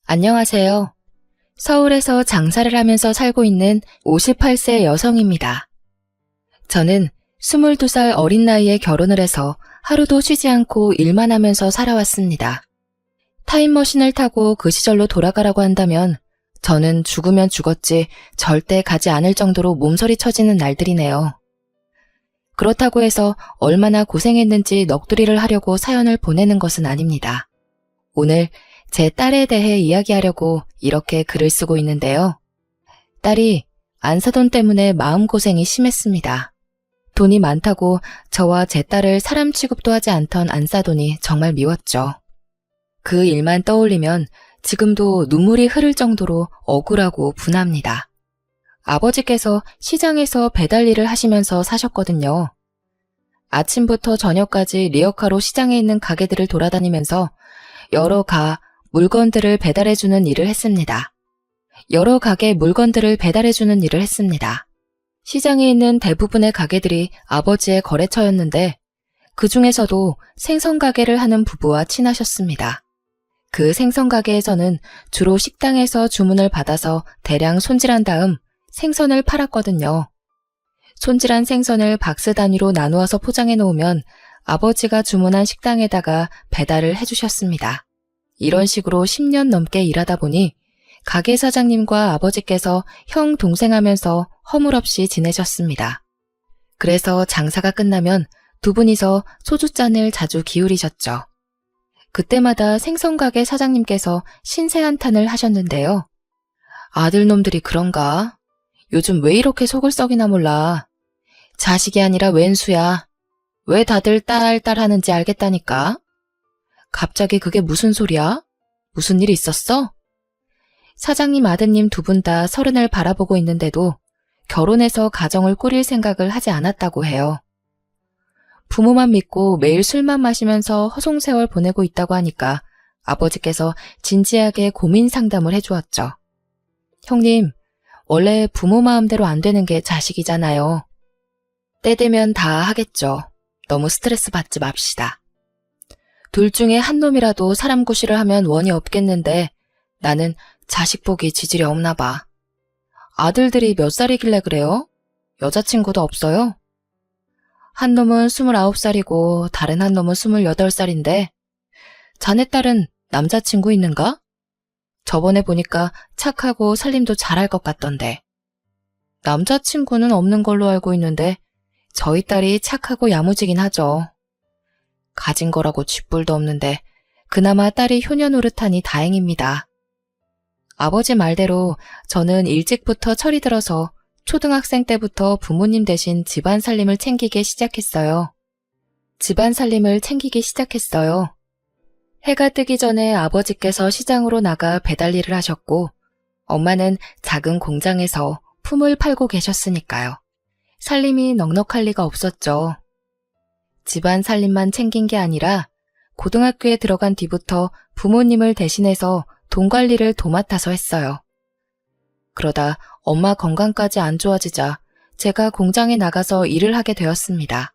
안녕하세요. 서울에서 장사를 하면서 살고 있는 58세 여성입니다. 저는 22살 어린 나이에 결혼을 해서 하루도 쉬지 않고 일만 하면서 살아왔습니다. 타임머신을 타고 그 시절로 돌아가라고 한다면 저는 죽으면 죽었지 절대 가지 않을 정도로 몸서리 쳐지는 날들이네요. 그렇다고 해서 얼마나 고생했는지 넋두리를 하려고 사연을 보내는 것은 아닙니다. 오늘 제 딸에 대해 이야기하려고 이렇게 글을 쓰고 있는데요. 딸이 안사돈 때문에 마음고생이 심했습니다. 돈이 많다고 저와 제 딸을 사람 취급도 하지 않던 안사돈이 정말 미웠죠. 그 일만 떠올리면 지금도 눈물이 흐를 정도로 억울하고 분합니다. 아버지께서 시장에서 배달 일을 하시면서 사셨거든요. 아침부터 저녁까지 리어카로 시장에 있는 가게들을 돌아다니면서 여러 물건들을 배달해주는 일을 했습니다. 여러 가게 물건들을 배달해주는 일을 했습니다. 시장에 있는 대부분의 가게들이 아버지의 거래처였는데 그 중에서도 생선 가게를 하는 부부와 친하셨습니다. 그 생선 가게에서는 주로 식당에서 주문을 받아서 대량 손질한 다음 생선을 팔았거든요. 손질한 생선을 박스 단위로 나누어서 포장해 놓으면 아버지가 주문한 식당에다가 배달을 해주셨습니다. 이런 식으로 10년 넘게 일하다 보니 가게 사장님과 아버지께서 형 동생 하면서 허물없이 지내셨습니다. 그래서 장사가 끝나면 두 분이서 소주잔을 자주 기울이셨죠. 그때마다 생선가게 사장님께서 신세 한탄을 하셨는데요. 아들놈들이 그런가? 요즘 왜 이렇게 속을 썩이나 몰라. 자식이 아니라 웬수야. 왜 다들 딸 하는지 알겠다니까. 갑자기 그게 무슨 소리야? 무슨 일 있었어? 사장님 아드님 두 분 다 30을 바라보고 있는데도 결혼해서 가정을 꾸릴 생각을 하지 않았다고 해요. 부모만 믿고 매일 술만 마시면서 허송세월 보내고 있다고 하니까 아버지께서 진지하게 고민 상담을 해주었죠. 형님, 원래 부모 마음대로 안 되는 게 자식이잖아요. 때 되면 다 하겠죠. 너무 스트레스 받지 맙시다. 둘 중에 한 놈이라도 사람 구실을 하면 원이 없겠는데 나는 자식 보기 지질이 없나 봐. 아들들이 몇 살이길래 그래요? 여자친구도 없어요? 한 놈은 29살이고 다른 한 놈은 28살인데 자네 딸은 남자친구 있는가? 저번에 보니까 착하고 살림도 잘할 것 같던데. 남자친구는 없는 걸로 알고 있는데 저희 딸이 착하고 야무지긴 하죠. 가진 거라고 쥐뿔도 없는데 그나마 딸이 효녀 노릇하니 다행입니다. 아버지 말대로 저는 일찍부터 철이 들어서 초등학생 때부터 부모님 대신 집안 살림을 챙기기 시작했어요. 해가 뜨기 전에 아버지께서 시장으로 나가 배달 일을 하셨고 엄마는 작은 공장에서 품을 팔고 계셨으니까요. 살림이 넉넉할 리가 없었죠. 집안 살림만 챙긴 게 아니라 고등학교에 들어간 뒤부터 부모님을 대신해서 돈 관리를 도맡아서 했어요. 그러다 엄마 건강까지 안 좋아지자 제가 공장에 나가서 일을 하게 되었습니다.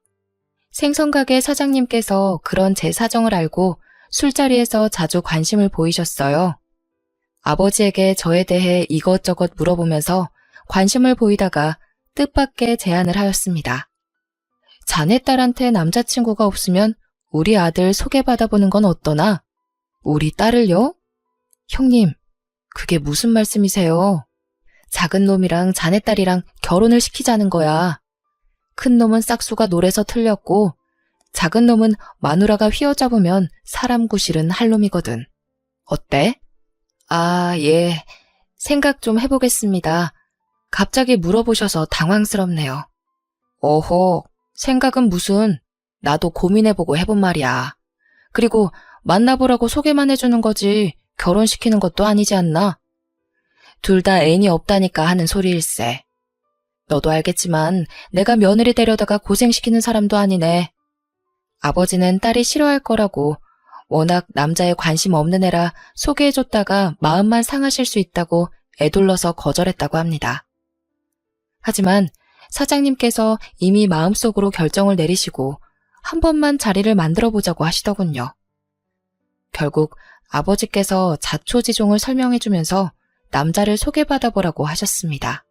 생선가게 사장님께서 그런 제 사정을 알고 술자리에서 자주 관심을 보이셨어요. 아버지에게 저에 대해 이것저것 물어보면서 관심을 보이다가 뜻밖의 제안을 하였습니다. 자네 딸한테 남자친구가 없으면 우리 아들 소개받아보는 건 어떠나? 우리 딸을요? 형님, 그게 무슨 말씀이세요? 작은 놈이랑 자네 딸이랑 결혼을 시키자는 거야. 큰 놈은 싹수가 노래서 틀렸고 작은 놈은 마누라가 휘어잡으면 사람 구실은 할 놈이거든. 어때? 아, 예. 생각 좀 해보겠습니다. 갑자기 물어보셔서 당황스럽네요. 어허, 생각은 무슨. 나도 고민해보고 해본 말이야. 그리고 만나보라고 소개만 해주는 거지 결혼시키는 것도 아니지 않나? 둘 다 애인이 없다니까 하는 소리일세. 너도 알겠지만 내가 며느리 데려다가 고생시키는 사람도 아니네. 아버지는 딸이 싫어할 거라고 워낙 남자에 관심 없는 애라 소개해줬다가 마음만 상하실 수 있다고 애둘러서 거절했다고 합니다. 하지만 사장님께서 이미 마음속으로 결정을 내리시고 한 번만 자리를 만들어 보자고 하시더군요. 결국 아버지께서 자초지종을 설명해주면서 남자를 소개받아보라고 하셨습니다.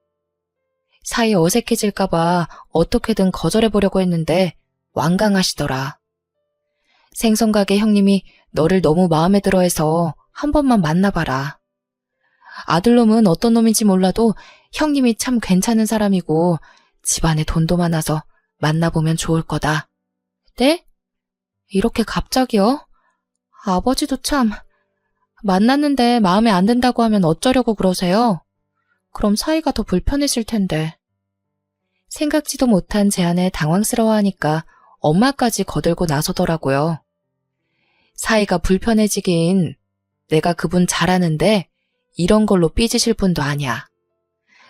사이 어색해질까봐 어떻게든 거절해보려고 했는데 완강하시더라. 생선가게 형님이 너를 너무 마음에 들어해서 한 번만 만나봐라. 아들놈은 어떤 놈인지 몰라도 형님이 참 괜찮은 사람이고 집안에 돈도 많아서 만나보면 좋을 거다. 네? 이렇게 갑자기요? 아버지도 참... 만났는데 마음에 안 든다고 하면 어쩌려고 그러세요? 그럼 사이가 더 불편해질 텐데. 생각지도 못한 제안에 당황스러워하니까 엄마까지 거들고 나서더라고요. 사이가 불편해지긴 내가 그분 잘 아는데 이런 걸로 삐지실 분도 아니야.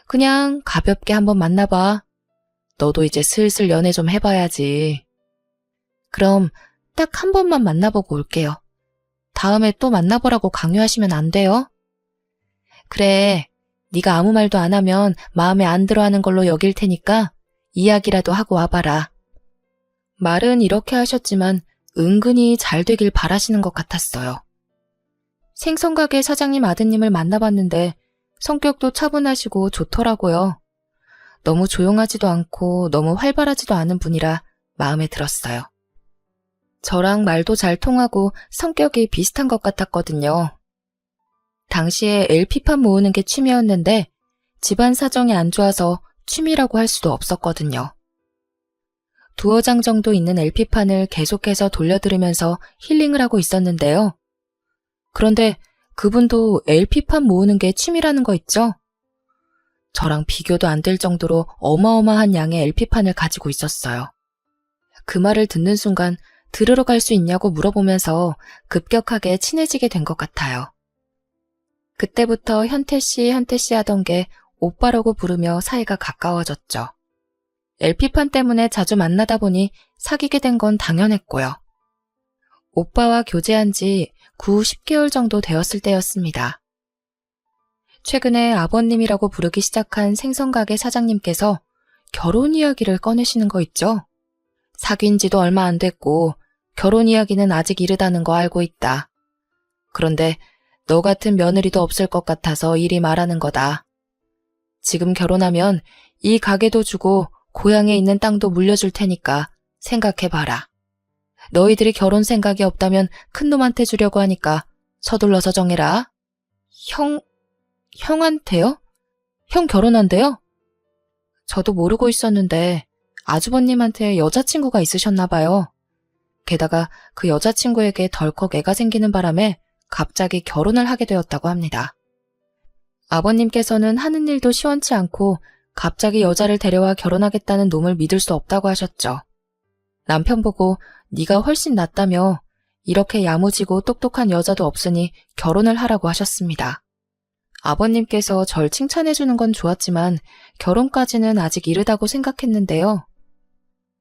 그냥 가볍게 한번 만나봐. 너도 이제 슬슬 연애 좀 해봐야지. 그럼 딱 한 번만 만나보고 올게요. 다음에 또 만나보라고 강요하시면 안 돼요? 그래, 네가 아무 말도 안 하면 마음에 안 들어하는 걸로 여길 테니까 이야기라도 하고 와봐라. 말은 이렇게 하셨지만 은근히 잘 되길 바라시는 것 같았어요. 생선가게 사장님 아드님을 만나봤는데 성격도 차분하시고 좋더라고요. 너무 조용하지도 않고 너무 활발하지도 않은 분이라 마음에 들었어요. 저랑 말도 잘 통하고 성격이 비슷한 것 같았거든요. 당시에 LP판 모으는 게 취미였는데 집안 사정이 안 좋아서 취미라고 할 수도 없었거든요. 두어 장 정도 있는 LP판을 계속해서 돌려들으면서 힐링을 하고 있었는데요. 그런데 그분도 LP판 모으는 게 취미라는 거 있죠? 저랑 비교도 안 될 정도로 어마어마한 양의 LP판을 가지고 있었어요. 그 말을 듣는 순간 들으러 갈 수 있냐고 물어보면서 급격하게 친해지게 된 것 같아요. 그때부터 현태씨 하던 게 오빠라고 부르며 사이가 가까워졌죠. LP판 때문에 자주 만나다 보니 사귀게 된 건 당연했고요. 오빠와 교제한 지 10개월 정도 되었을 때였습니다. 최근에 아버님이라고 부르기 시작한 생선가게 사장님께서 결혼 이야기를 꺼내시는 거 있죠? 사귄 지도 얼마 안 됐고 결혼 이야기는 아직 이르다는 거 알고 있다. 그런데 너 같은 며느리도 없을 것 같아서 이리 말하는 거다. 지금 결혼하면 이 가게도 주고 고향에 있는 땅도 물려줄 테니까 생각해봐라. 너희들이 결혼 생각이 없다면 큰놈한테 주려고 하니까 서둘러서 정해라. 형한테요? 형 결혼한대요? 저도 모르고 있었는데 아주버님한테 여자친구가 있으셨나 봐요. 게다가 그 여자친구에게 덜컥 애가 생기는 바람에 갑자기 결혼을 하게 되었다고 합니다. 아버님께서는 하는 일도 시원치 않고 갑자기 여자를 데려와 결혼하겠다는 놈을 믿을 수 없다고 하셨죠. 남편 보고 네가 훨씬 낫다며 이렇게 야무지고 똑똑한 여자도 없으니 결혼을 하라고 하셨습니다. 아버님께서 절 칭찬해주는 건 좋았지만 결혼까지는 아직 이르다고 생각했는데요.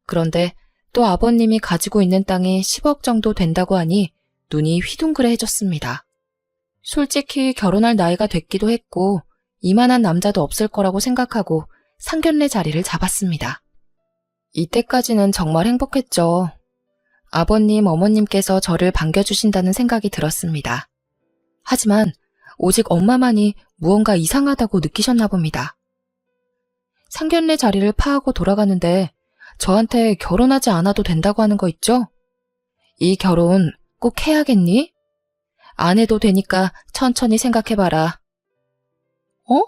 그런데 또 아버님이 가지고 있는 땅이 10억 정도 된다고 하니 눈이 휘둥그레해졌습니다. 솔직히 결혼할 나이가 됐기도 했고 이만한 남자도 없을 거라고 생각하고 상견례 자리를 잡았습니다. 이때까지는 정말 행복했죠. 아버님, 어머님께서 저를 반겨주신다는 생각이 들었습니다. 하지만 오직 엄마만이 무언가 이상하다고 느끼셨나 봅니다. 상견례 자리를 파하고 돌아가는데 저한테 결혼하지 않아도 된다고 하는 거 있죠? 이 결혼 꼭 해야겠니? 안 해도 되니까 천천히 생각해봐라. 어?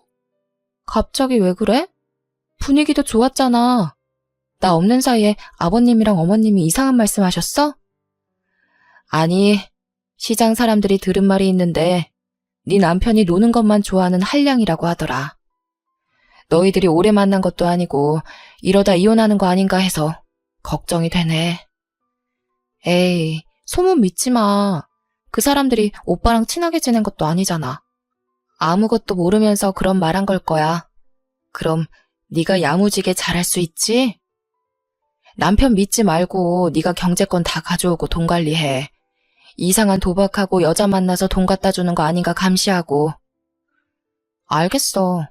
갑자기 왜 그래? 분위기도 좋았잖아. 나 없는 사이에 아버님이랑 어머님이 이상한 말씀하셨어? 아니, 시장 사람들이 들은 말이 있는데 네 남편이 노는 것만 좋아하는 한량이라고 하더라. 너희들이 오래 만난 것도 아니고 이러다 이혼하는 거 아닌가 해서 걱정이 되네. 에이, 소문 믿지 마. 그 사람들이 오빠랑 친하게 지낸 것도 아니잖아. 아무것도 모르면서 그런 말 한 걸 거야. 그럼 네가 야무지게 잘할 수 있지? 남편 믿지 말고 네가 경제권 다 가져오고 돈 관리해. 이상한 도박하고 여자 만나서 돈 갖다 주는 거 아닌가 감시하고. 알겠어.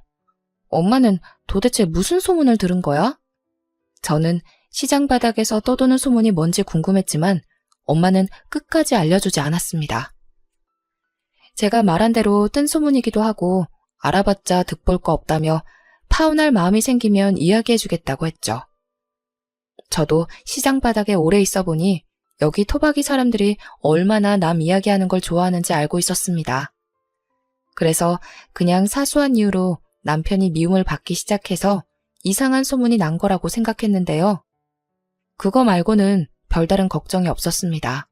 엄마는 도대체 무슨 소문을 들은 거야? 저는 시장 바닥에서 떠도는 소문이 뭔지 궁금했지만 엄마는 끝까지 알려주지 않았습니다. 제가 말한 대로 뜬 소문이기도 하고 알아봤자 득볼 거 없다며 파혼할 마음이 생기면 이야기해주겠다고 했죠. 저도 시장 바닥에 오래 있어 보니 여기 토박이 사람들이 얼마나 남 이야기하는 걸 좋아하는지 알고 있었습니다. 그래서 그냥 사소한 이유로 남편이 미움을 받기 시작해서 이상한 소문이 난 거라고 생각했는데요. 그거 말고는 별다른 걱정이 없었습니다.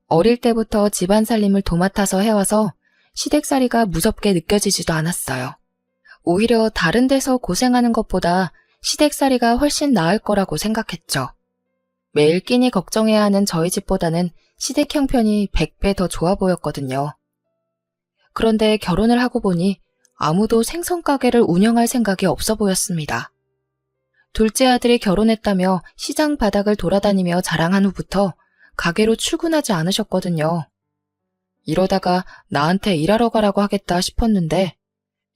어릴 때부터 집안 살림을 도맡아서 해와서 시댁살이가 무섭게 느껴지지도 않았어요. 오히려 다른 데서 고생하는 것보다 시댁살이가 훨씬 나을 거라고 생각했죠. 매일 끼니 걱정해야 하는 저희 집보다는 시댁 형편이 100배 더 좋아 보였거든요. 그런데 결혼을 하고 보니 아무도 생선가게를 운영할 생각이 없어 보였습니다. 둘째 아들이 결혼했다며 시장 바닥을 돌아다니며 자랑한 후부터 가게로 출근하지 않으셨거든요. 이러다가 나한테 일하러 가라고 하겠다 싶었는데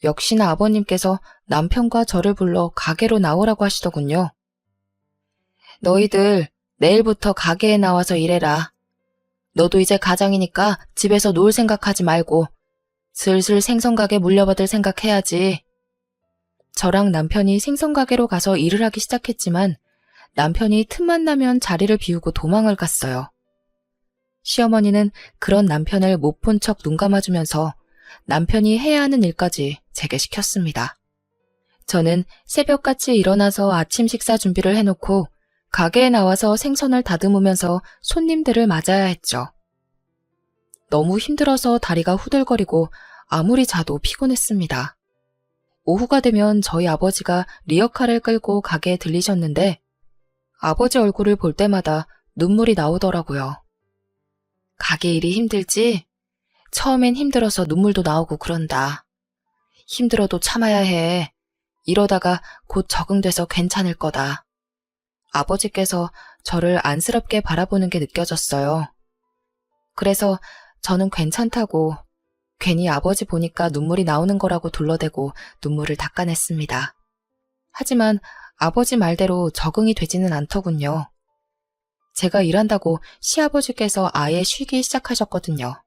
역시나 아버님께서 남편과 저를 불러 가게로 나오라고 하시더군요. 너희들 내일부터 가게에 나와서 일해라. 너도 이제 가장이니까 집에서 놀 생각하지 말고 슬슬 생선가게 물려받을 생각해야지. 저랑 남편이 생선가게로 가서 일을 하기 시작했지만 남편이 틈만 나면 자리를 비우고 도망을 갔어요. 시어머니는 그런 남편을 못 본 척 눈 감아주면서 남편이 해야 하는 일까지 제게 시켰습니다. 저는 새벽같이 일어나서 아침 식사 준비를 해놓고 가게에 나와서 생선을 다듬으면서 손님들을 맞아야 했죠. 너무 힘들어서 다리가 후들거리고 아무리 자도 피곤했습니다. 오후가 되면 저희 아버지가 리어카를 끌고 가게에 들리셨는데 아버지 얼굴을 볼 때마다 눈물이 나오더라고요. 가게 일이 힘들지? 처음엔 힘들어서 눈물도 나오고 그런다. 힘들어도 참아야 해. 이러다가 곧 적응돼서 괜찮을 거다. 아버지께서 저를 안쓰럽게 바라보는 게 느껴졌어요. 그래서 저는 괜찮다고 괜히 아버지 보니까 눈물이 나오는 거라고 둘러대고 눈물을 닦아냈습니다. 하지만 아버지 말대로 적응이 되지는 않더군요. 제가 일한다고 시아버지께서 아예 쉬기 시작하셨거든요.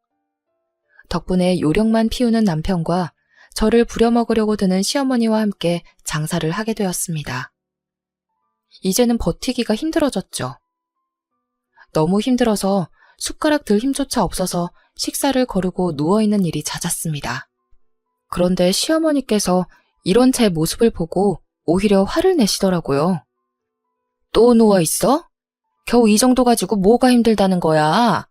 덕분에 요령만 피우는 남편과 저를 부려먹으려고 드는 시어머니와 함께 장사를 하게 되었습니다. 이제는 버티기가 힘들어졌죠. 너무 힘들어서 숟가락 들 힘조차 없어서 식사를 거르고 누워있는 일이 잦았습니다. 그런데 시어머니께서 이런 제 모습을 보고 오히려 화를 내시더라고요. 또 누워있어? 겨우 이 정도 가지고 뭐가 힘들다는 거야?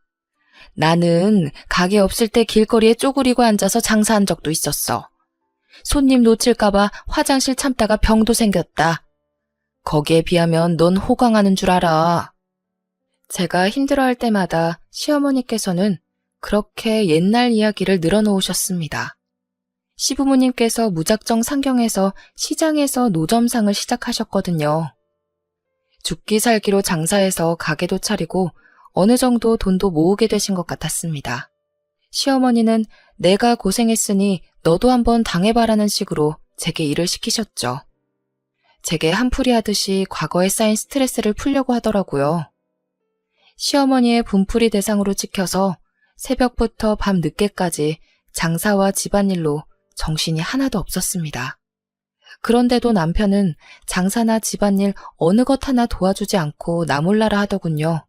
나는 가게 없을 때 길거리에 쪼그리고 앉아서 장사한 적도 있었어. 손님 놓칠까봐 화장실 참다가 병도 생겼다. 거기에 비하면 넌 호강하는 줄 알아. 제가 힘들어할 때마다 시어머니께서는 그렇게 옛날 이야기를 늘어놓으셨습니다. 시부모님께서 무작정 상경해서 시장에서 노점상을 시작하셨거든요. 죽기 살기로 장사해서 가게도 차리고 어느 정도 돈도 모으게 되신 것 같았습니다. 시어머니는 내가 고생했으니 너도 한번 당해봐라는 식으로 제게 일을 시키셨죠. 제게 한풀이 하듯이 과거에 쌓인 스트레스를 풀려고 하더라고요. 시어머니의 분풀이 대상으로 찍혀서 새벽부터 밤 늦게까지 장사와 집안일로 정신이 하나도 없었습니다. 그런데도 남편은 장사나 집안일 어느 것 하나 도와주지 않고 나몰라라 하더군요.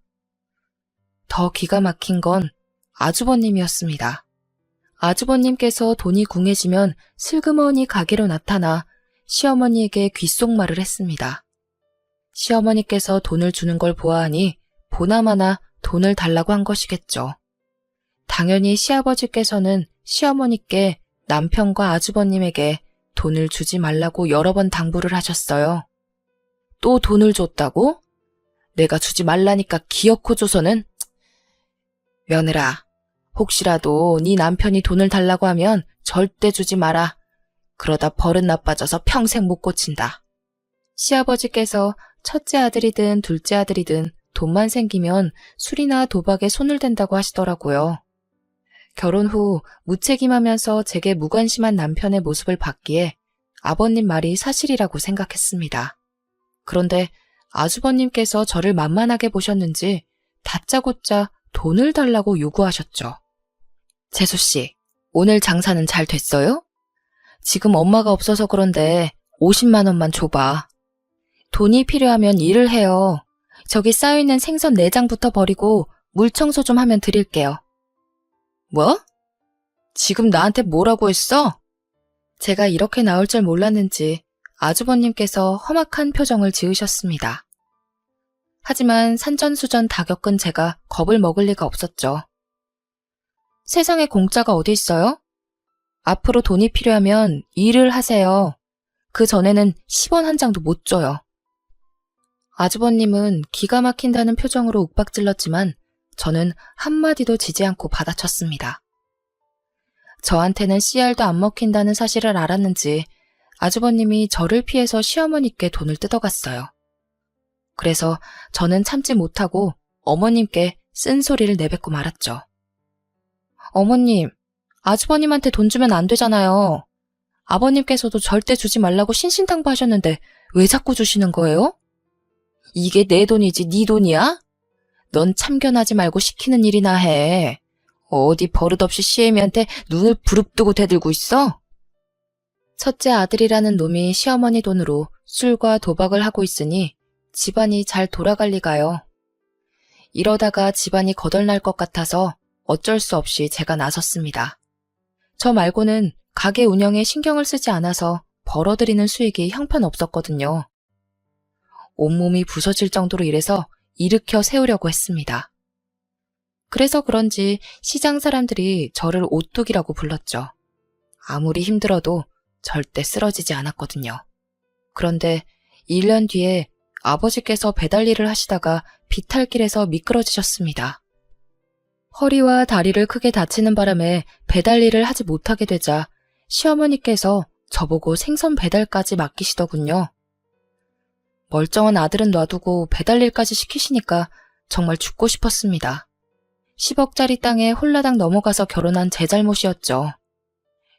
더 기가 막힌 건 아주버님이었습니다. 아주버님께서 돈이 궁해지면 슬그머니 가게로 나타나 시어머니에게 귓속말을 했습니다. 시어머니께서 돈을 주는 걸 보아하니 보나마나 돈을 달라고 한 것이겠죠. 당연히 시아버지께서는 시어머니께 남편과 아주버님에게 돈을 주지 말라고 여러 번 당부를 하셨어요. 또 돈을 줬다고? 내가 주지 말라니까 기어코 줘서는? 며느라, 혹시라도 네 남편이 돈을 달라고 하면 절대 주지 마라. 그러다 버릇 나빠져서 평생 못 고친다. 시아버지께서 첫째 아들이든 둘째 아들이든 돈만 생기면 술이나 도박에 손을 댄다고 하시더라고요. 결혼 후 무책임하면서 제게 무관심한 남편의 모습을 봤기에 아버님 말이 사실이라고 생각했습니다. 그런데 아주버님께서 저를 만만하게 보셨는지 다짜고짜 돈을 달라고 요구하셨죠. 재수씨, 오늘 장사는 잘 됐어요? 지금 엄마가 없어서 그런데 50만 원만 줘봐. 돈이 필요하면 일을 해요. 저기 쌓여있는 생선 4장부터 버리고 물 청소 좀 하면 드릴게요. 뭐? 지금 나한테 뭐라고 했어? 제가 이렇게 나올 줄 몰랐는지 아주버님께서 험악한 표정을 지으셨습니다. 하지만 산전수전 다 겪은 제가 겁을 먹을 리가 없었죠. 세상에 공짜가 어디 있어요? 앞으로 돈이 필요하면 일을 하세요. 그 전에는 10원 한 장도 못 줘요. 아주버님은 기가 막힌다는 표정으로 욱박질렀지만 저는 한마디도 지지 않고 받아쳤습니다. 저한테는 씨알도 안 먹힌다는 사실을 알았는지 아주버님이 저를 피해서 시어머니께 돈을 뜯어갔어요. 그래서 저는 참지 못하고 어머님께 쓴소리를 내뱉고 말았죠. 어머님, 아주버님한테 돈 주면 안 되잖아요. 아버님께서도 절대 주지 말라고 신신당부하셨는데 왜 자꾸 주시는 거예요? 이게 내 돈이지 네 돈이야? 넌 참견하지 말고 시키는 일이나 해. 어디 버릇없이 시애미한테 눈을 부릅뜨고 대들고 있어? 첫째 아들이라는 놈이 시어머니 돈으로 술과 도박을 하고 있으니 집안이 잘 돌아갈 리가요. 이러다가 집안이 거덜날 것 같아서 어쩔 수 없이 제가 나섰습니다. 저 말고는 가게 운영에 신경을 쓰지 않아서 벌어들이는 수익이 형편없었거든요. 온몸이 부서질 정도로 일해서 일으켜 세우려고 했습니다. 그래서 그런지 시장 사람들이 저를 오뚝이라고 불렀죠. 아무리 힘들어도 절대 쓰러지지 않았거든요. 그런데 1년 뒤에 아버지께서 배달 일을 하시다가 비탈길에서 미끄러지셨습니다. 허리와 다리를 크게 다치는 바람에 배달 일을 하지 못하게 되자 시어머니께서 저보고 생선 배달까지 맡기시더군요. 멀쩡한 아들은 놔두고 배달 일까지 시키시니까 정말 죽고 싶었습니다. 10억짜리 땅에 홀라당 넘어가서 결혼한 제 잘못이었죠.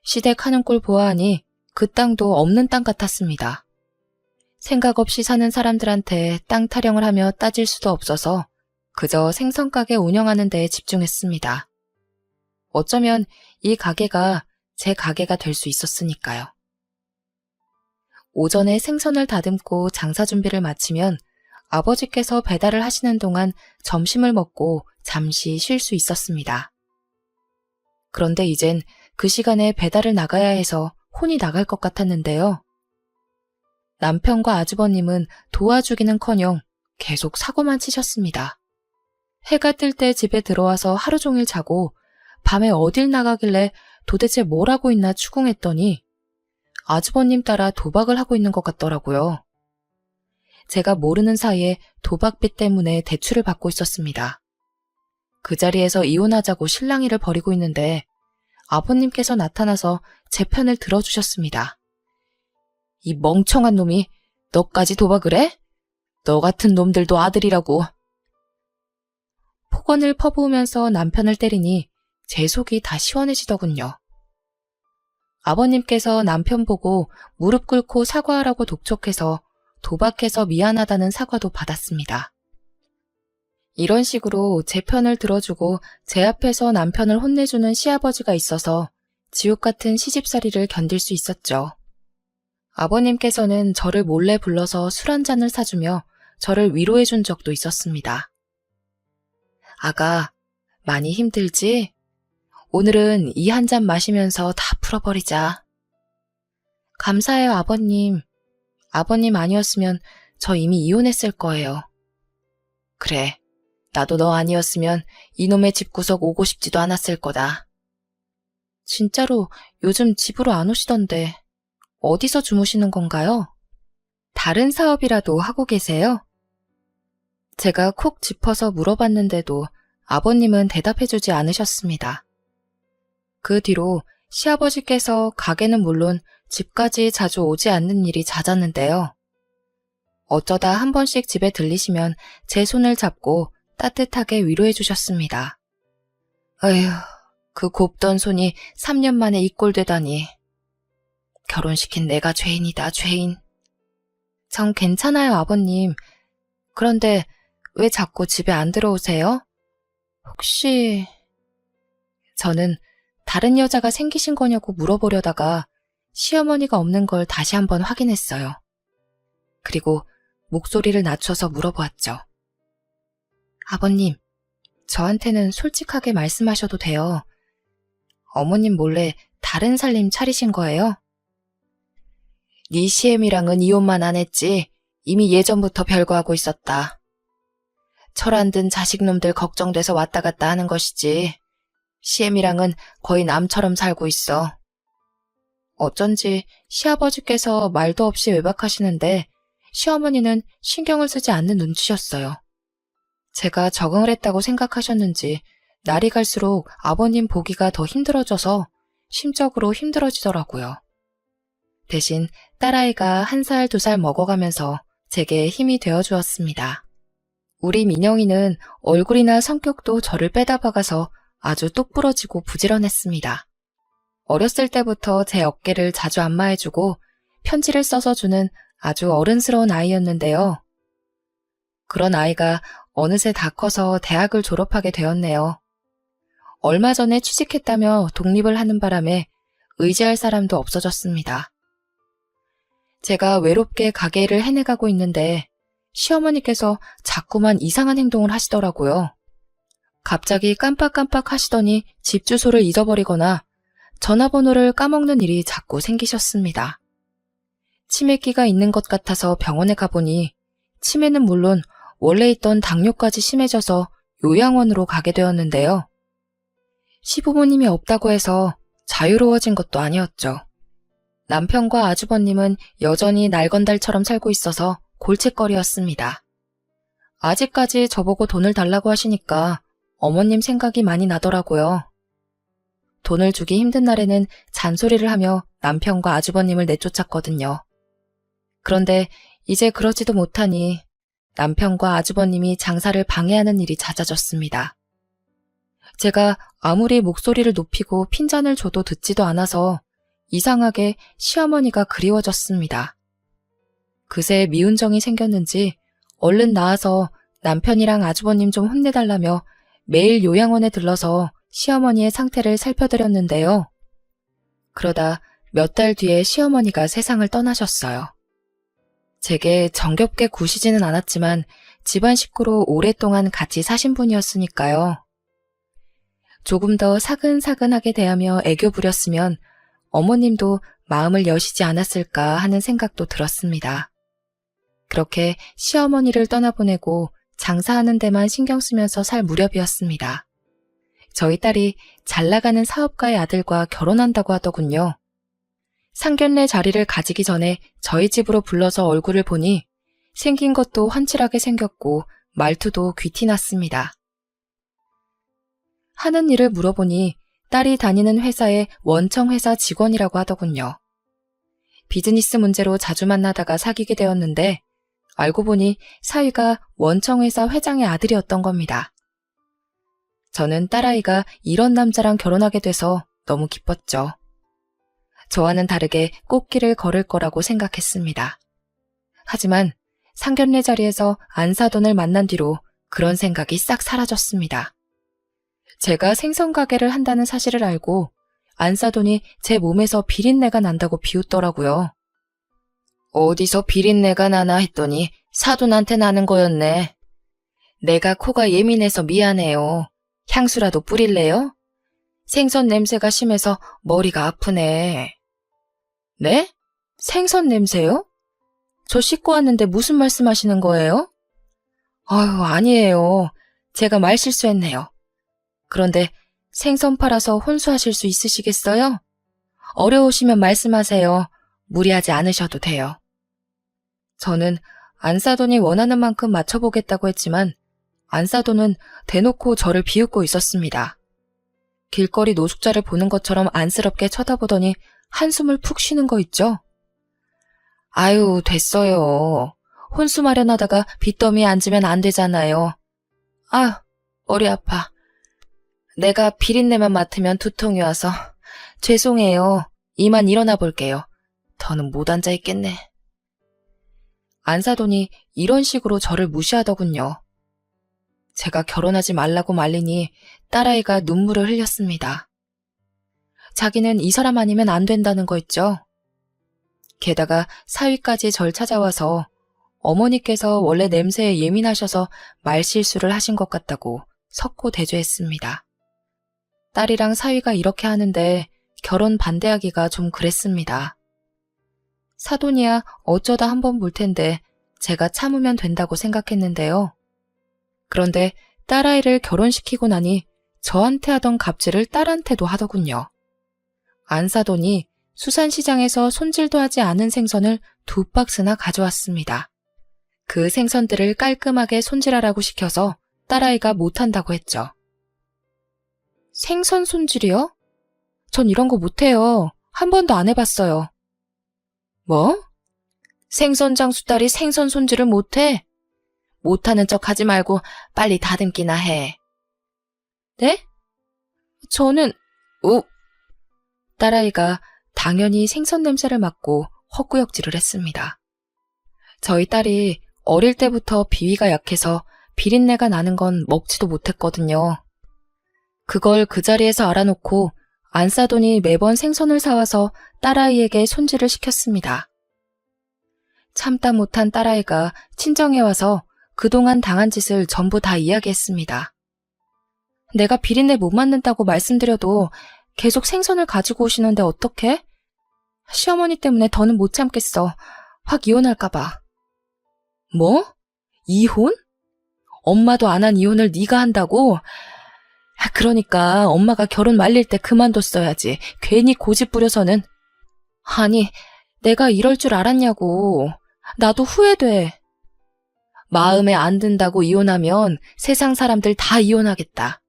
시댁 하는 꼴 보아하니 그 땅도 없는 땅 같았습니다. 생각 없이 사는 사람들한테 땅 타령을 하며 따질 수도 없어서 그저 생선가게 운영하는 데에 집중했습니다. 어쩌면 이 가게가 제 가게가 될 수 있었으니까요. 오전에 생선을 다듬고 장사 준비를 마치면 아버지께서 배달을 하시는 동안 점심을 먹고 잠시 쉴 수 있었습니다. 그런데 이젠 그 시간에 배달을 나가야 해서 혼이 나갈 것 같았는데요. 남편과 아주버님은 도와주기는커녕 계속 사고만 치셨습니다. 해가 뜰 때 집에 들어와서 하루 종일 자고 밤에 어딜 나가길래 도대체 뭘 하고 있나 추궁했더니 아주버님 따라 도박을 하고 있는 것 같더라고요. 제가 모르는 사이에 도박빚 때문에 대출을 받고 있었습니다. 그 자리에서 이혼하자고 실랑이를 벌이고 있는데 아버님께서 나타나서 제 편을 들어주셨습니다. 이 멍청한 놈이 너까지 도박을 해? 너 같은 놈들도 아들이라고. 폭언을 퍼부으면서 남편을 때리니 제 속이 다 시원해지더군요. 아버님께서 남편 보고 무릎 꿇고 사과하라고 독촉해서 도박해서 미안하다는 사과도 받았습니다. 이런 식으로 제 편을 들어주고 제 앞에서 남편을 혼내주는 시아버지가 있어서 지옥 같은 시집살이를 견딜 수 있었죠. 아버님께서는 저를 몰래 불러서 술 한 잔을 사주며 저를 위로해 준 적도 있었습니다. 아가, 많이 힘들지? 오늘은 이 한 잔 마시면서 다 풀어버리자. 감사해요, 아버님. 아버님 아니었으면 저 이미 이혼했을 거예요. 그래, 나도 너 아니었으면 이놈의 집구석 오고 싶지도 않았을 거다. 진짜로 요즘 집으로 안 오시던데 어디서 주무시는 건가요? 다른 사업이라도 하고 계세요? 제가 콕 짚어서 물어봤는데도 아버님은 대답해주지 않으셨습니다. 그 뒤로 시아버지께서 가게는 물론 집까지 자주 오지 않는 일이 잦았는데요. 어쩌다 한 번씩 집에 들리시면 제 손을 잡고 따뜻하게 위로해 주셨습니다. 어휴, 그 곱던 손이 3년 만에 이 꼴 되다니. 결혼시킨 내가 죄인이다, 죄인. 전 괜찮아요, 아버님. 그런데 왜 자꾸 집에 안 들어오세요? 혹시... 저는 다른 여자가 생기신 거냐고 물어보려다가 시어머니가 없는 걸 다시 한번 확인했어요. 그리고 목소리를 낮춰서 물어보았죠. 아버님, 저한테는 솔직하게 말씀하셔도 돼요. 어머님 몰래 다른 살림 차리신 거예요? 네 시엠이랑은 이혼만 안 했지 이미 예전부터 별거하고 있었다. 철 안 든 자식놈들 걱정돼서 왔다 갔다 하는 것이지. 시엠이랑은 거의 남처럼 살고 있어. 어쩐지 시아버지께서 말도 없이 외박하시는데 시어머니는 신경을 쓰지 않는 눈치셨어요. 제가 적응을 했다고 생각하셨는지 날이 갈수록 아버님 보기가 더 힘들어져서 심적으로 힘들어지더라고요. 대신 딸아이가 1살, 2살 먹어가면서 제게 힘이 되어주었습니다. 우리 민영이는 얼굴이나 성격도 저를 빼다 박아서 아주 똑부러지고 부지런했습니다. 어렸을 때부터 제 어깨를 자주 안마해주고 편지를 써서 주는 아주 어른스러운 아이였는데요. 그런 아이가 어느새 다 커서 대학을 졸업하게 되었네요. 얼마 전에 취직했다며 독립을 하는 바람에 의지할 사람도 없어졌습니다. 제가 외롭게 가게일을 해내가고 있는데 시어머니께서 자꾸만 이상한 행동을 하시더라고요. 갑자기 깜빡깜빡 하시더니 집 주소를 잊어버리거나 전화번호를 까먹는 일이 자꾸 생기셨습니다. 치매기가 있는 것 같아서 병원에 가보니 치매는 물론 원래 있던 당뇨까지 심해져서 요양원으로 가게 되었는데요. 시부모님이 없다고 해서 자유로워진 것도 아니었죠. 남편과 아주버님은 여전히 날건달처럼 살고 있어서 골칫거리였습니다. 아직까지 저보고 돈을 달라고 하시니까 어머님 생각이 많이 나더라고요. 돈을 주기 힘든 날에는 잔소리를 하며 남편과 아주버님을 내쫓았거든요. 그런데 이제 그러지도 못하니 남편과 아주버님이 장사를 방해하는 일이 잦아졌습니다. 제가 아무리 목소리를 높이고 핀잔을 줘도 듣지도 않아서 이상하게 시어머니가 그리워졌습니다. 그새 미운 정이 생겼는지 얼른 나와서 남편이랑 아주버님 좀 혼내달라며 매일 요양원에 들러서 시어머니의 상태를 살펴드렸는데요. 그러다 몇 달 뒤에 시어머니가 세상을 떠나셨어요. 제게 정겹게 구시지는 않았지만 집안 식구로 오랫동안 같이 사신 분이었으니까요. 조금 더 사근사근하게 대하며 애교 부렸으면 어머님도 마음을 여시지 않았을까 하는 생각도 들었습니다. 그렇게 시어머니를 떠나보내고 장사하는 데만 신경 쓰면서 살 무렵이었습니다. 저희 딸이 잘 나가는 사업가의 아들과 결혼한다고 하더군요. 상견례 자리를 가지기 전에 저희 집으로 불러서 얼굴을 보니 생긴 것도 훤칠하게 생겼고 말투도 귀티났습니다. 하는 일을 물어보니 딸이 다니는 회사의 원청회사 직원이라고 하더군요. 비즈니스 문제로 자주 만나다가 사귀게 되었는데 알고 보니 사위가 원청회사 회장의 아들이었던 겁니다. 저는 딸아이가 이런 남자랑 결혼하게 돼서 너무 기뻤죠. 저와는 다르게 꽃길을 걸을 거라고 생각했습니다. 하지만 상견례 자리에서 안사돈을 만난 뒤로 그런 생각이 싹 사라졌습니다. 제가 생선 가게를 한다는 사실을 알고 안사돈이 제 몸에서 비린내가 난다고 비웃더라고요. 어디서 비린내가 나나 했더니 사돈한테 나는 거였네. 내가 코가 예민해서 미안해요. 향수라도 뿌릴래요? 생선 냄새가 심해서 머리가 아프네. 네? 생선 냄새요? 저 씻고 왔는데 무슨 말씀하시는 거예요? 아유, 아니에요. 제가 말 실수했네요. 그런데 생선 팔아서 혼수하실 수 있으시겠어요? 어려우시면 말씀하세요. 무리하지 않으셔도 돼요. 저는 안사돈이 원하는 만큼 맞춰보겠다고 했지만 안사돈은 대놓고 저를 비웃고 있었습니다. 길거리 노숙자를 보는 것처럼 안쓰럽게 쳐다보더니 한숨을 푹 쉬는 거 있죠? 아유, 됐어요. 혼수 마련하다가 빚더미에 앉으면 안 되잖아요. 아유, 머리 아파. 내가 비린내만 맡으면 두통이 와서 죄송해요. 이만 일어나 볼게요. 더는 못 앉아 있겠네. 안사돈이 이런 식으로 저를 무시하더군요. 제가 결혼하지 말라고 말리니 딸아이가 눈물을 흘렸습니다. 자기는 이 사람 아니면 안 된다는 거 있죠. 게다가 사위까지 절 찾아와서 어머니께서 원래 냄새에 예민하셔서 말실수를 하신 것 같다고 석고대죄했습니다. 딸이랑 사위가 이렇게 하는데 결혼 반대하기가 좀 그랬습니다. 사돈이야 어쩌다 한번 볼 텐데 제가 참으면 된다고 생각했는데요. 그런데 딸아이를 결혼시키고 나니 저한테 하던 갑질을 딸한테도 하더군요. 안 사돈이 수산시장에서 손질도 하지 않은 생선을 2박스나 가져왔습니다. 그 생선들을 깔끔하게 손질하라고 시켜서 딸아이가 못한다고 했죠. 생선 손질이요? 전 이런 거 못해요. 한 번도 안 해봤어요. 뭐? 생선 장수 딸이 생선 손질을 못해? 못하는 척 하지 말고 빨리 다듬기나 해. 네? 저는, 딸아이가 당연히 생선 냄새를 맡고 헛구역질을 했습니다. 저희 딸이 어릴 때부터 비위가 약해서 비린내가 나는 건 먹지도 못했거든요. 그걸 그 자리에서 알아놓고 안 싸더니 매번 생선을 사와서 딸아이에게 손질을 시켰습니다. 참다 못한 딸아이가 친정에 와서 그동안 당한 짓을 전부 다 이야기했습니다. 내가 비린내 못 맡는다고 말씀드려도 계속 생선을 가지고 오시는데 어떡해? 시어머니 때문에 더는 못 참겠어. 확 이혼할까봐. 뭐? 이혼? 엄마도 안 한 이혼을 네가 한다고? 그러니까 엄마가 결혼 말릴 때 그만뒀어야지. 괜히 고집 부려서는. 아니, 내가 이럴 줄 알았냐고. 나도 후회돼. 마음에 안 든다고 이혼하면 세상 사람들 다 이혼하겠다.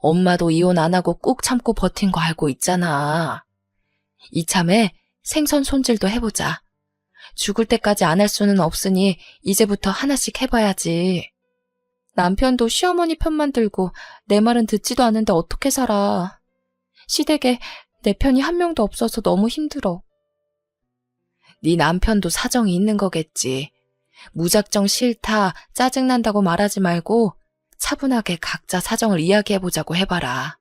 엄마도 이혼 안 하고 꾹 참고 버틴 거 알고 있잖아. 이참에 생선 손질도 해보자. 죽을 때까지 안 할 수는 없으니 이제부터 하나씩 해봐야지. 남편도 시어머니 편만 들고 내 말은 듣지도 않는데 어떻게 살아. 시댁에 내 편이 한 명도 없어서 너무 힘들어. 네 남편도 사정이 있는 거겠지. 무작정 싫다, 짜증난다고 말하지 말고 차분하게 각자 사정을 이야기해보자고 해봐라.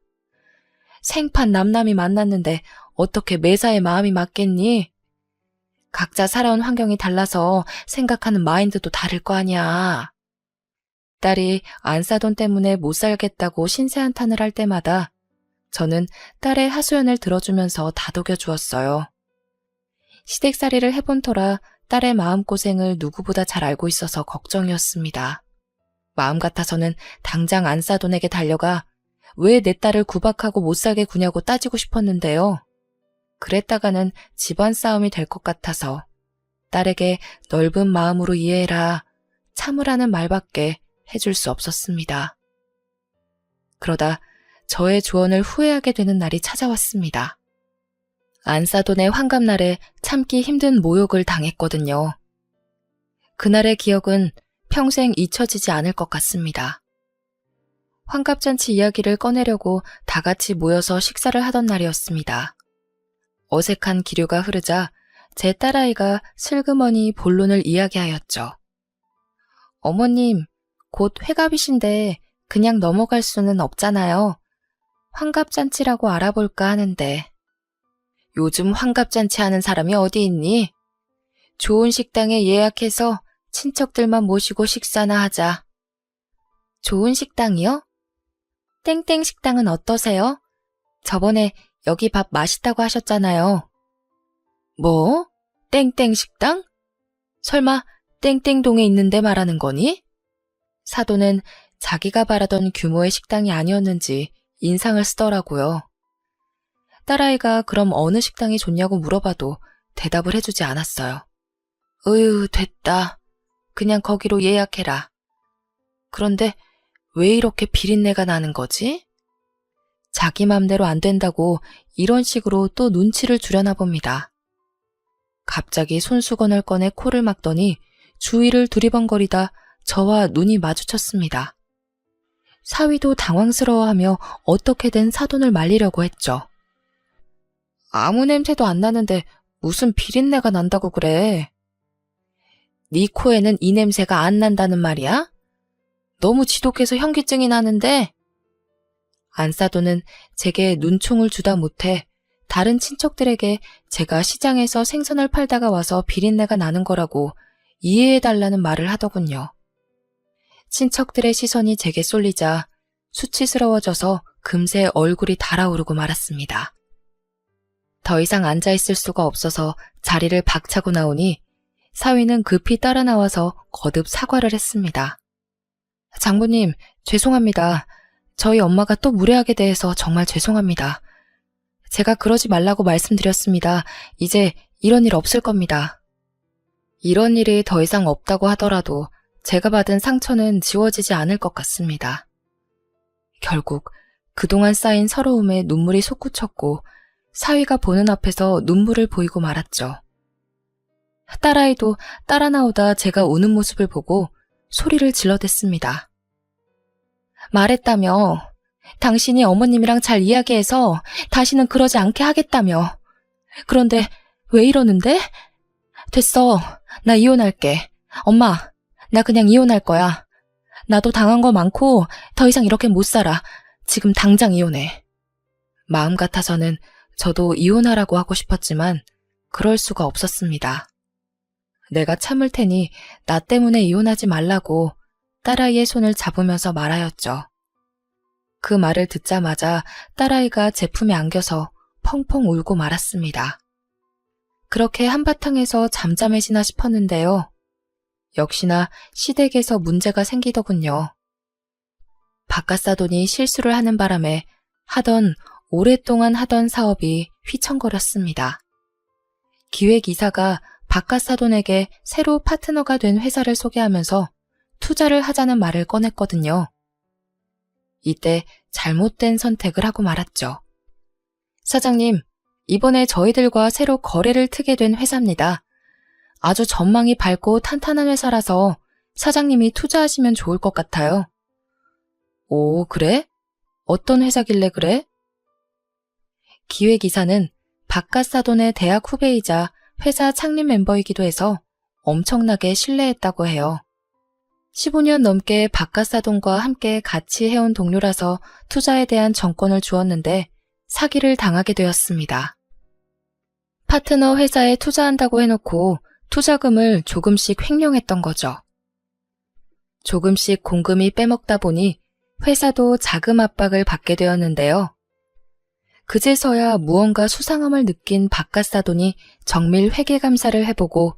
생판 남남이 만났는데 어떻게 매사에 마음이 맞겠니? 각자 살아온 환경이 달라서 생각하는 마인드도 다를 거 아니야. 딸이 안사돈 때문에 못 살겠다고 신세한탄을 할 때마다 저는 딸의 하소연을 들어주면서 다독여 주었어요. 시댁살이를 해본 터라 딸의 마음고생을 누구보다 잘 알고 있어서 걱정이었습니다. 마음 같아서는 당장 안사돈에게 달려가 왜 내 딸을 구박하고 못 살게 구냐고 따지고 싶었는데요. 그랬다가는 집안 싸움이 될 것 같아서 딸에게 넓은 마음으로 이해해라, 참으라는 말밖에 해줄 수 없었습니다. 그러다 저의 조언을 후회하게 되는 날이 찾아왔습니다. 안사돈의 환갑날에 참기 힘든 모욕을 당했거든요. 그날의 기억은 평생 잊혀지지 않을 것 같습니다. 환갑잔치 이야기를 꺼내려고 다 같이 모여서 식사를 하던 날이었습니다. 어색한 기류가 흐르자 제 딸아이가 슬그머니 본론을 이야기하였죠. 어머님, 곧 회갑이신데 그냥 넘어갈 수는 없잖아요. 환갑잔치라고 알아볼까 하는데. 요즘 환갑잔치 하는 사람이 어디 있니? 좋은 식당에 예약해서 친척들만 모시고 식사나 하자. 좋은 식당이요? 땡땡 식당은 어떠세요? 저번에 여기 밥 맛있다고 하셨잖아요. 뭐? 땡땡 식당? 설마 땡땡동에 있는데 말하는 거니? 사돈은 자기가 바라던 규모의 식당이 아니었는지 인상을 쓰더라고요. 딸아이가 그럼 어느 식당이 좋냐고 물어봐도 대답을 해주지 않았어요. 으유, 됐다. 그냥 거기로 예약해라. 그런데 왜 이렇게 비린내가 나는 거지? 자기 맘대로 안 된다고 이런 식으로 또 눈치를 주려나 봅니다. 갑자기 손수건을 꺼내 코를 막더니 주위를 두리번거리다 저와 눈이 마주쳤습니다. 사위도 당황스러워하며 어떻게든 사돈을 말리려고 했죠. 아무 냄새도 안 나는데 무슨 비린내가 난다고 그래. 네 코에는 이 냄새가 안 난다는 말이야? 너무 지독해서 현기증이 나는데. 안사돈은 제게 눈총을 주다 못해 다른 친척들에게 제가 시장에서 생선을 팔다가 와서 비린내가 나는 거라고 이해해달라는 말을 하더군요. 친척들의 시선이 제게 쏠리자 수치스러워져서 금세 얼굴이 달아오르고 말았습니다. 더 이상 앉아있을 수가 없어서 자리를 박차고 나오니 사위는 급히 따라 나와서 거듭 사과를 했습니다. 장모님, 죄송합니다. 저희 엄마가 또 무례하게 대해서 정말 죄송합니다. 제가 그러지 말라고 말씀드렸습니다. 이제 이런 일 없을 겁니다. 이런 일이 더 이상 없다고 하더라도 제가 받은 상처는 지워지지 않을 것 같습니다. 결국 그동안 쌓인 서러움에 눈물이 솟구쳤고 사위가 보는 앞에서 눈물을 보이고 말았죠. 딸아이도 따라 나오다 제가 우는 모습을 보고 소리를 질러댔습니다. 말했다며. 당신이 어머님이랑 잘 이야기해서 다시는 그러지 않게 하겠다며. 그런데 왜 이러는데? 됐어. 나 이혼할게. 엄마, 나 그냥 이혼할 거야. 나도 당한 거 많고 더 이상 이렇게 못 살아. 지금 당장 이혼해. 마음 같아서는 저도 이혼하라고 하고 싶었지만 그럴 수가 없었습니다. 내가 참을 테니 나 때문에 이혼하지 말라고 딸아이의 손을 잡으면서 말하였죠. 그 말을 듣자마자 딸아이가 제 품에 안겨서 펑펑 울고 말았습니다. 그렇게 한바탕에서 잠잠해지나 싶었는데요. 역시나 시댁에서 문제가 생기더군요. 바깥사돈이 실수를 하는 바람에 오랫동안 하던 사업이 휘청거렸습니다. 기획이사가 바깥사돈에게 새로 파트너가 된 회사를 소개하면서 투자를 하자는 말을 꺼냈거든요. 이때 잘못된 선택을 하고 말았죠. 사장님, 이번에 저희들과 새로 거래를 트게 된 회사입니다. 아주 전망이 밝고 탄탄한 회사라서 사장님이 투자하시면 좋을 것 같아요. 오, 그래? 어떤 회사길래 그래? 기획이사는 바깥사돈의 대학 후배이자 회사 창립 멤버이기도 해서 엄청나게 신뢰했다고 해요. 15년 넘게 바깥사돈과 함께 같이 해온 동료라서 투자에 대한 정권을 주었는데 사기를 당하게 되었습니다. 파트너 회사에 투자한다고 해놓고 투자금을 조금씩 횡령했던 거죠. 조금씩 공금이 빼먹다 보니 회사도 자금 압박을 받게 되었는데요. 그제서야 무언가 수상함을 느낀 바깥사돈이 정밀 회계감사를 해보고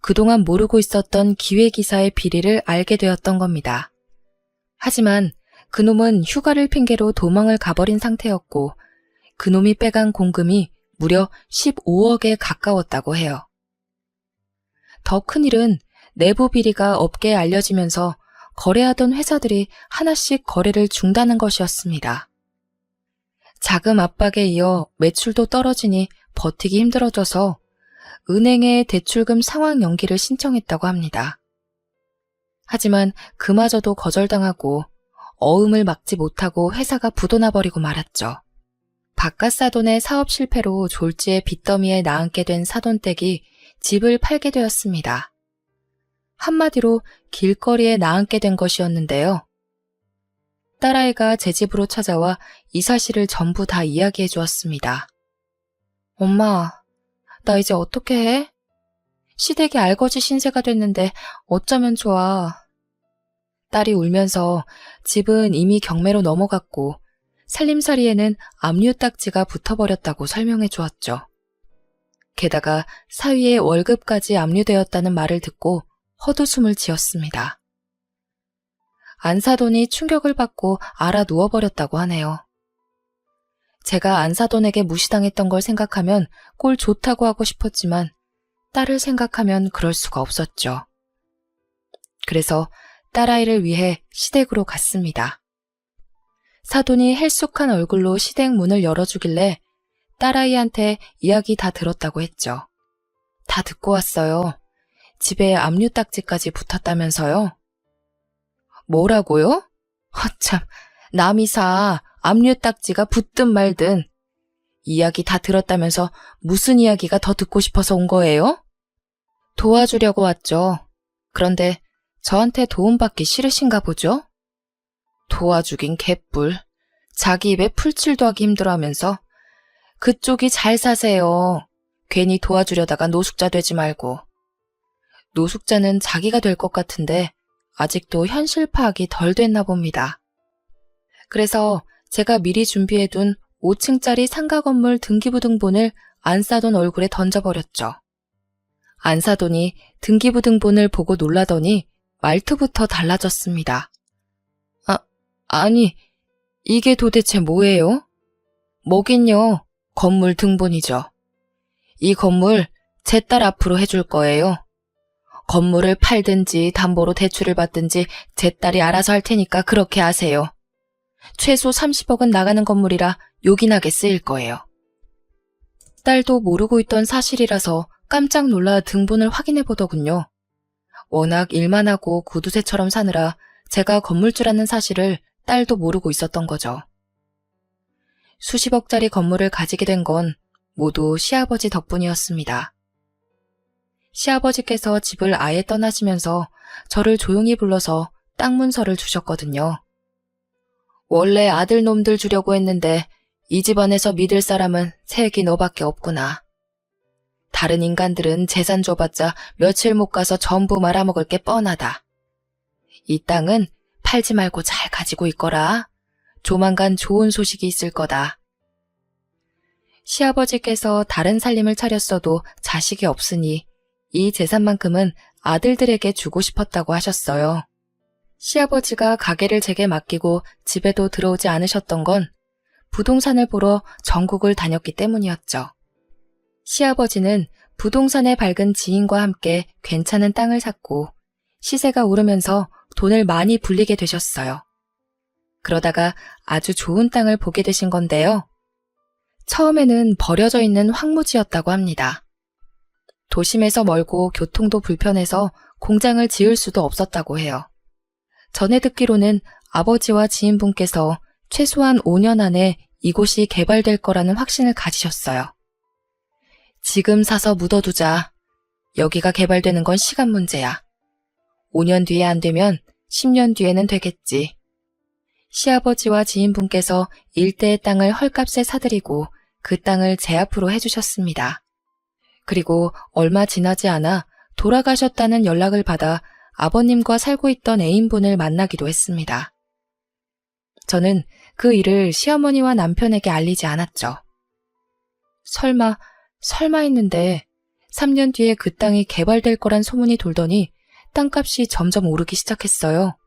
그동안 모르고 있었던 기획이사의 비리를 알게 되었던 겁니다. 하지만 그놈은 휴가를 핑계로 도망을 가버린 상태였고 그놈이 빼간 공금이 무려 15억에 가까웠다고 해요. 더 큰 일은 내부 비리가 업계에 알려지면서 거래하던 회사들이 하나씩 거래를 중단한 것이었습니다. 자금 압박에 이어 매출도 떨어지니 버티기 힘들어져서 은행에 대출금 상환 연기를 신청했다고 합니다. 하지만 그마저도 거절당하고 어음을 막지 못하고 회사가 부도나버리고 말았죠. 바깥사돈의 사업 실패로 졸지에 빚더미에 나앉게 된 사돈댁이 집을 팔게 되었습니다. 한마디로 길거리에 나앉게 된 것이었는데요. 딸아이가 제 집으로 찾아와 이 사실을 전부 다 이야기해 주었습니다. 엄마, 나 이제 어떻게 해? 시댁이 알거지 신세가 됐는데 어쩌면 좋아. 딸이 울면서 집은 이미 경매로 넘어갔고 살림살이에는 압류딱지가 붙어버렸다고 설명해 주었죠. 게다가 사위의 월급까지 압류되었다는 말을 듣고 헛웃음을 지었습니다. 안사돈이 충격을 받고 알아 누워버렸다고 하네요. 제가 안사돈에게 무시당했던 걸 생각하면 꼴 좋다고 하고 싶었지만 딸을 생각하면 그럴 수가 없었죠. 그래서 딸아이를 위해 시댁으로 갔습니다. 사돈이 헬쑥한 얼굴로 시댁 문을 열어주길래 딸아이한테 이야기 다 들었다고 했죠. 다 듣고 왔어요. 집에 압류딱지까지 붙었다면서요? 뭐라고요? 참, 남이사 압류딱지가 붙든 말든. 이야기 다 들었다면서 무슨 이야기가 더 듣고 싶어서 온 거예요? 도와주려고 왔죠. 그런데 저한테 도움받기 싫으신가 보죠? 도와주긴 개뿔. 자기 입에 풀칠도 하기 힘들어하면서 그쪽이 잘 사세요. 괜히 도와주려다가 노숙자 되지 말고. 노숙자는 자기가 될 것 같은데 아직도 현실 파악이 덜 됐나 봅니다. 그래서 제가 미리 준비해둔 5층짜리 상가 건물 등기부등본을 안 싸돈 얼굴에 던져버렸죠. 안 사돈이 등기부등본을 보고 놀라더니 말투부터 달라졌습니다. 아니, 이게 도대체 뭐예요? 뭐긴요, 건물 등본이죠. 이 건물 제 딸 앞으로 해줄 거예요. 건물을 팔든지 담보로 대출을 받든지 제 딸이 알아서 할 테니까 그렇게 하세요. 최소 30억은 나가는 건물이라 요긴하게 쓰일 거예요. 딸도 모르고 있던 사실이라서 깜짝 놀라 등본을 확인해 보더군요. 워낙 일만 하고 구두쇠처럼 사느라 제가 건물주라는 사실을 딸도 모르고 있었던 거죠. 수십억짜리 건물을 가지게 된 건 모두 시아버지 덕분이었습니다. 시아버지께서 집을 아예 떠나시면서 저를 조용히 불러서 땅 문서를 주셨거든요. 원래 아들 놈들 주려고 했는데 이 집안에서 믿을 사람은 색이 너밖에 없구나. 다른 인간들은 재산 줘봤자 며칠 못 가서 전부 말아먹을 게 뻔하다. 이 땅은 팔지 말고 잘 가지고 있거라. 조만간 좋은 소식이 있을 거다. 시아버지께서 다른 살림을 차렸어도 자식이 없으니 이 재산만큼은 아들들에게 주고 싶었다고 하셨어요. 시아버지가 가게를 제게 맡기고 집에도 들어오지 않으셨던 건 부동산을 보러 전국을 다녔기 때문이었죠. 시아버지는 부동산에 밝은 지인과 함께 괜찮은 땅을 샀고 시세가 오르면서 돈을 많이 불리게 되셨어요. 그러다가 아주 좋은 땅을 보게 되신 건데요. 처음에는 버려져 있는 황무지였다고 합니다. 도심에서 멀고 교통도 불편해서 공장을 지을 수도 없었다고 해요. 전에 듣기로는 아버지와 지인분께서 최소한 5년 안에 이곳이 개발될 거라는 확신을 가지셨어요. 지금 사서 묻어두자. 여기가 개발되는 건 시간 문제야. 5년 뒤에 안 되면 10년 뒤에는 되겠지. 시아버지와 지인분께서 일대의 땅을 헐값에 사들이고 그 땅을 제 앞으로 해주셨습니다. 그리고 얼마 지나지 않아 돌아가셨다는 연락을 받아 아버님과 살고 있던 애인분을 만나기도 했습니다. 저는 그 일을 시어머니와 남편에게 알리지 않았죠. 설마 했는데 3년 뒤에 그 땅이 개발될 거란 소문이 돌더니 땅값이 점점 오르기 시작했어요.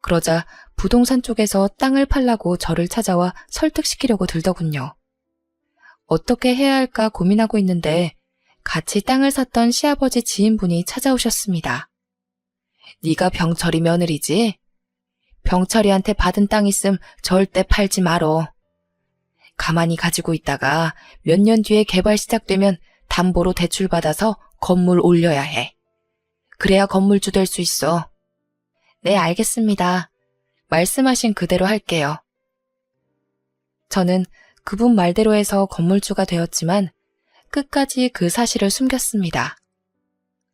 그러자 부동산 쪽에서 땅을 팔라고 저를 찾아와 설득시키려고 들더군요. 어떻게 해야 할까 고민하고 있는데 같이 땅을 샀던 시아버지 지인분이 찾아오셨습니다. 네가 병철이 며느리지? 병철이한테 받은 땅 있음 절대 팔지 말어. 가만히 가지고 있다가 몇 년 뒤에 개발 시작되면 담보로 대출받아서 건물 올려야 해. 그래야 건물주 될 수 있어. 네, 알겠습니다. 말씀하신 그대로 할게요. 저는 그분 말대로 해서 건물주가 되었지만 끝까지 그 사실을 숨겼습니다.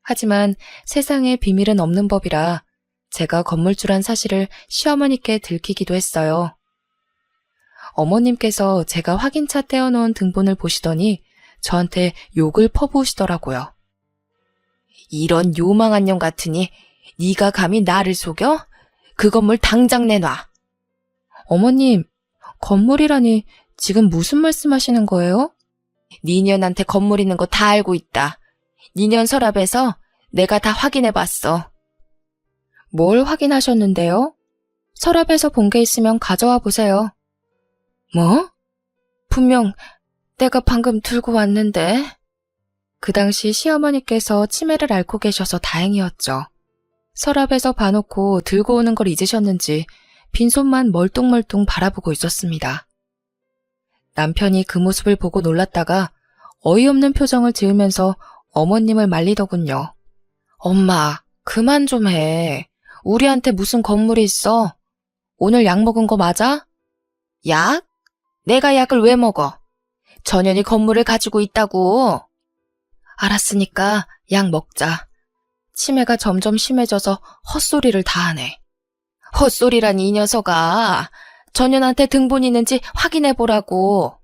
하지만 세상에 비밀은 없는 법이라 제가 건물주란 사실을 시어머니께 들키기도 했어요. 어머님께서 제가 확인차 떼어놓은 등본을 보시더니 저한테 욕을 퍼부으시더라고요. 이런 요망한 년 같으니 네가 감히 나를 속여? 그 건물 당장 내놔. 어머님, 건물이라니 지금 무슨 말씀하시는 거예요? 니년한테 건물 있는 거 다 알고 있다. 니년 서랍에서 내가 다 확인해봤어. 뭘 확인하셨는데요? 서랍에서 본 게 있으면 가져와 보세요. 뭐? 분명 내가 방금 들고 왔는데. 그 당시 시어머니께서 치매를 앓고 계셔서 다행이었죠. 서랍에서 봐놓고 들고 오는 걸 잊으셨는지 빈손만 멀뚱멀뚱 바라보고 있었습니다. 남편이 그 모습을 보고 놀랐다가 어이없는 표정을 지으면서 어머님을 말리더군요. 엄마, 그만 좀 해. 우리한테 무슨 건물이 있어? 오늘 약 먹은 거 맞아? 약? 내가 약을 왜 먹어? 전현이 건물을 가지고 있다고. 알았으니까 약 먹자. 치매가 점점 심해져서 헛소리를 다 하네. 헛소리라니 이 녀석아. 전현한테 등본이 있는지 확인해보라고.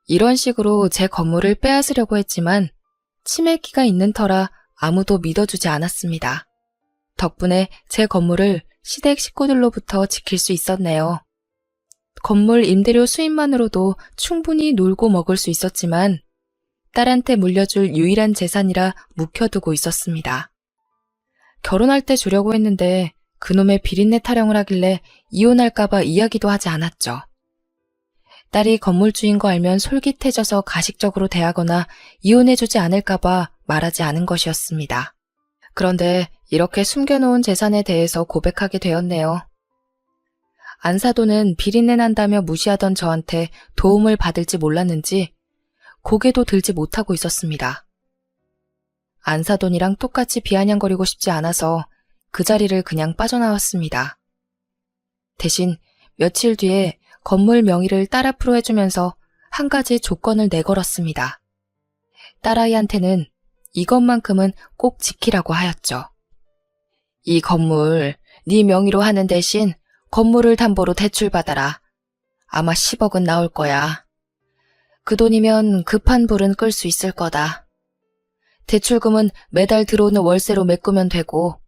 이런 식으로 제 건물을 빼앗으려고 했지만 치매기가 있는 터라 아무도 믿어주지 않았습니다. 덕분에 제 건물을 시댁 식구들로부터 지킬 수 있었네요. 건물 임대료 수입만으로도 충분히 놀고 먹을 수 있었지만 딸한테 물려줄 유일한 재산이라 묵혀두고 있었습니다. 결혼할 때 주려고 했는데 그놈의 비린내 타령을 하길래 이혼할까봐 이야기도 하지 않았죠. 딸이 건물주인 거 알면 솔깃해져서 가식적으로 대하거나 이혼해주지 않을까봐 말하지 않은 것이었습니다. 그런데 이렇게 숨겨놓은 재산에 대해서 고백하게 되었네요. 안사돈은 비린내 난다며 무시하던 저한테 도움을 받을지 몰랐는지 고개도 들지 못하고 있었습니다. 안사돈이랑 똑같이 비아냥거리고 싶지 않아서 그 자리를 그냥 빠져나왔습니다. 대신 며칠 뒤에 건물 명의를 딸 앞으로 해주면서 한 가지 조건을 내걸었습니다. 딸아이한테는 이것만큼은 꼭 지키라고 하였죠. 이 건물 네 명의로 하는 대신 건물을 담보로 대출받아라. 아마 10억은 나올 거야. 그 돈이면 급한 불은 끌 수 있을 거다. 대출금은 매달 들어오는 월세로 메꾸면 되고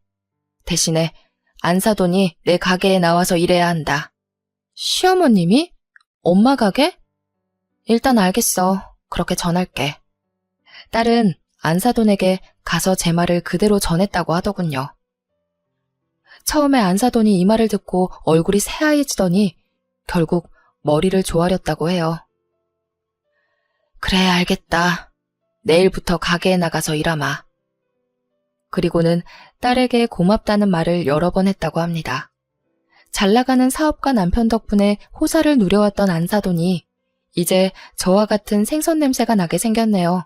대신에 안사돈이 내 가게에 나와서 일해야 한다. 시어머님이? 엄마 가게? 일단 알겠어. 그렇게 전할게. 딸은 안사돈에게 가서 제 말을 그대로 전했다고 하더군요. 처음에 안사돈이 이 말을 듣고 얼굴이 새하얘지더니 결국 머리를 조아렸다고 해요. 그래, 알겠다. 내일부터 가게에 나가서 일하마. 그리고는 딸에게 고맙다는 말을 여러 번 했다고 합니다. 잘나가는 사업가 남편 덕분에 호사를 누려왔던 안사돈이 이제 저와 같은 생선 냄새가 나게 생겼네요.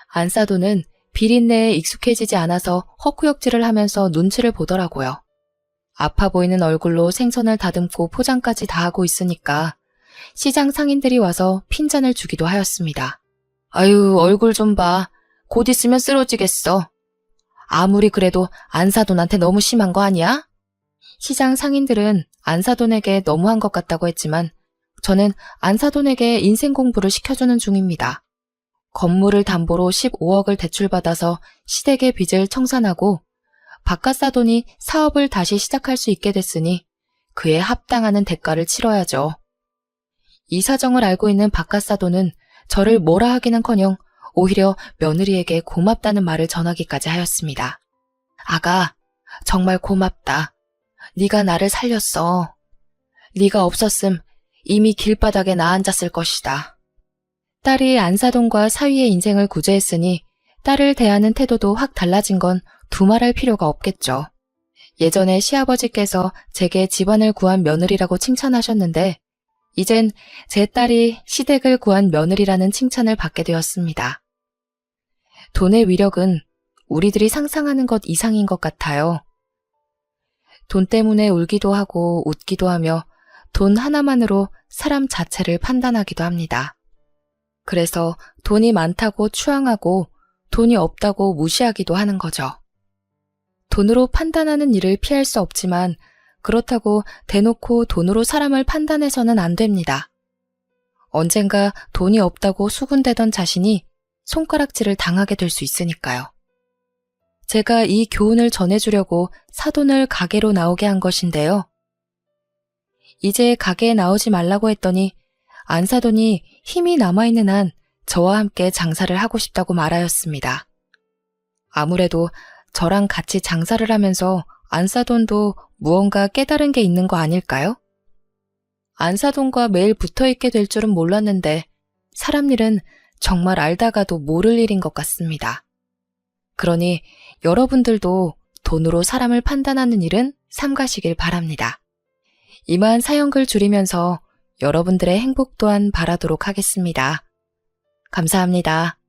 안사돈은 비린내에 익숙해지지 않아서 헛구역질을 하면서 눈치를 보더라고요. 아파 보이는 얼굴로 생선을 다듬고 포장까지 다 하고 있으니까 시장 상인들이 와서 핀잔을 주기도 하였습니다. 아유, 얼굴 좀 봐. 곧 있으면 쓰러지겠어. 아무리 그래도 안사돈한테 너무 심한 거 아니야? 시장 상인들은 안사돈에게 너무한 것 같다고 했지만 저는 안사돈에게 인생 공부를 시켜주는 중입니다. 건물을 담보로 15억을 대출받아서 시댁의 빚을 청산하고 박갓사돈이 사업을 다시 시작할 수 있게 됐으니 그에 합당하는 대가를 치러야죠. 이 사정을 알고 있는 박갓사돈은 저를 뭐라 하기는커녕 오히려 며느리에게 고맙다는 말을 전하기까지 하였습니다. 아가, 정말 고맙다. 네가 나를 살렸어. 네가 없었음 이미 길바닥에 나앉았을 것이다. 딸이 안사돈과 사위의 인생을 구제했으니 딸을 대하는 태도도 확 달라진 건 두말할 필요가 없겠죠. 예전에 시아버지께서 제게 집안을 구한 며느리라고 칭찬하셨는데 이젠 제 딸이 시댁을 구한 며느리라는 칭찬을 받게 되었습니다. 돈의 위력은 우리들이 상상하는 것 이상인 것 같아요. 돈 때문에 울기도 하고 웃기도 하며 돈 하나만으로 사람 자체를 판단하기도 합니다. 그래서 돈이 많다고 추앙하고 돈이 없다고 무시하기도 하는 거죠. 돈으로 판단하는 일을 피할 수 없지만 그렇다고 대놓고 돈으로 사람을 판단해서는 안 됩니다. 언젠가 돈이 없다고 수군대던 자신이 손가락질을 당하게 될 수 있으니까요. 제가 이 교훈을 전해주려고 사돈을 가게로 나오게 한 것인데요. 이제 가게에 나오지 말라고 했더니 안사돈이 힘이 남아있는 한 저와 함께 장사를 하고 싶다고 말하였습니다. 아무래도 저랑 같이 장사를 하면서 안사돈도 무언가 깨달은 게 있는 거 아닐까요? 안사돈과 매일 붙어있게 될 줄은 몰랐는데 사람 일은 정말 알다가도 모를 일인 것 같습니다. 그러니 여러분들도 돈으로 사람을 판단하는 일은 삼가시길 바랍니다. 이만 사연글 줄이면서 여러분들의 행복 또한 바라도록 하겠습니다. 감사합니다.